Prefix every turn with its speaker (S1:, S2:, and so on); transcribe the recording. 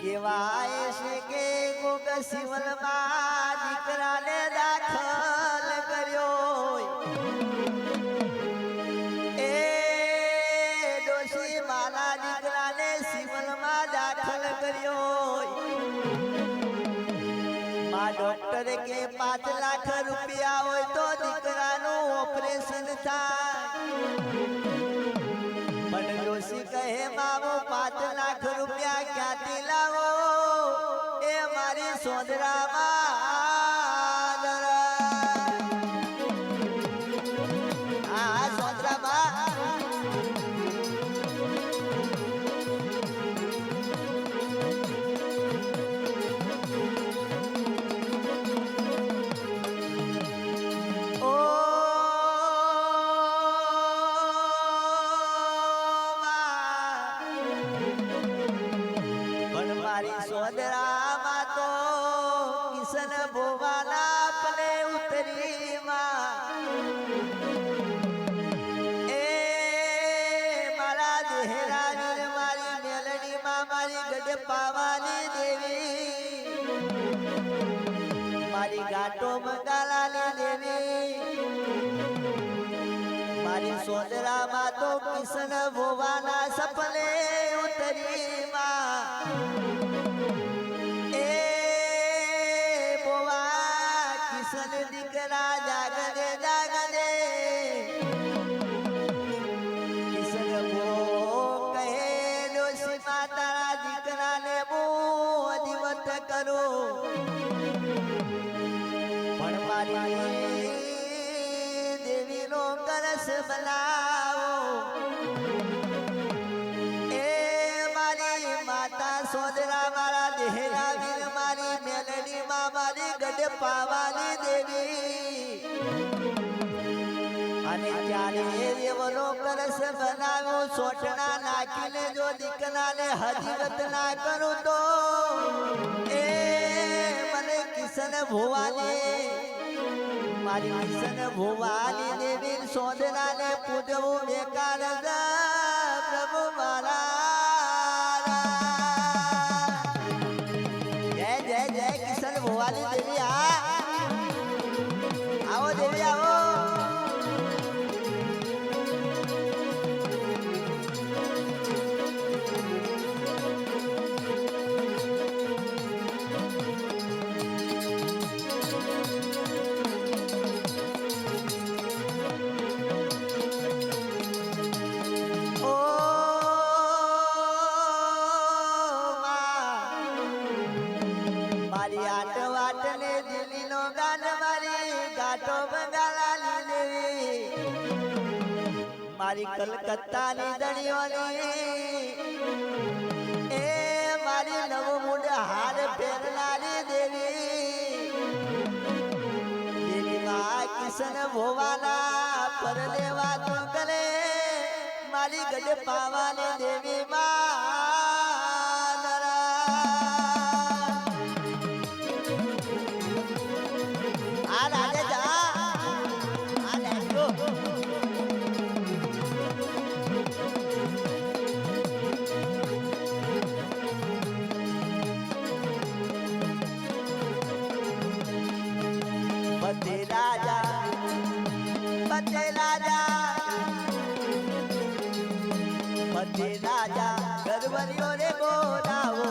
S1: કેવાય છે કે કોક સિવલમાં દીકરાને દાખલ કર્યો એ ડોશી માલા દીકરાને સિવલમાં દાખલ કર્યો માં ડોક્ટર કે 5 લાખ રૂપિયા હોય તો દીકરાનું ઓપરેશન થાય પણ ડોશી કહે બાબુ 5 લાખ રૂપિયા ક્યાંથી લાવો એ મારી સોદરામાં હા સોદરામાં સોદરામાં તો કિશન ભોવાના પલે ઉતરીમાં એ મારા દેહરાની મારી મેલડીમાં મારી ગડપાવાની દેવી મારી ગાંટો મંગાલાની દેવી મારી સોદરામાં તો કિશન ભોવાના સપલે ઉતરીમાં કિશન દીકરા જાગને જાગને કિશન બો કહે ડોશી માતારા દીકરાને બો અધિવત કરો પણ મારી દેવીનો કરસ બનાવો એ મારી માતા સોદરા મારા દેહરા વીર મારી મેલડી માં મારી ગડપાવાની દેવી અને ત્યારે દેવનો કરસ બનાવ્યો સોટણા નાખીને જો દીકરાને હજીવત ના કરું તો એ મને કિશન ભોવાની મારી કિશન ભોવાની દેવી સોદરાને પૂજવું બેકાર પ્રભુ મારા જય જય જય કિશન ભોવાની દેવી આવો દેવી આવો મારી આટ વાટને દિલ્હીનો ગાન મારી ગાંઠો બંગાળાની દેવી મારી કલકત્તાની દળીઓની એ મારી નવો મૂડ હાર ફેરનારી દેવી દેવીમાં કિશન ભોવાના પર દેવા તો કરે મારી ગડપાવાની દેવી પતે રાજા ગરબરીઓ રે બોલાવો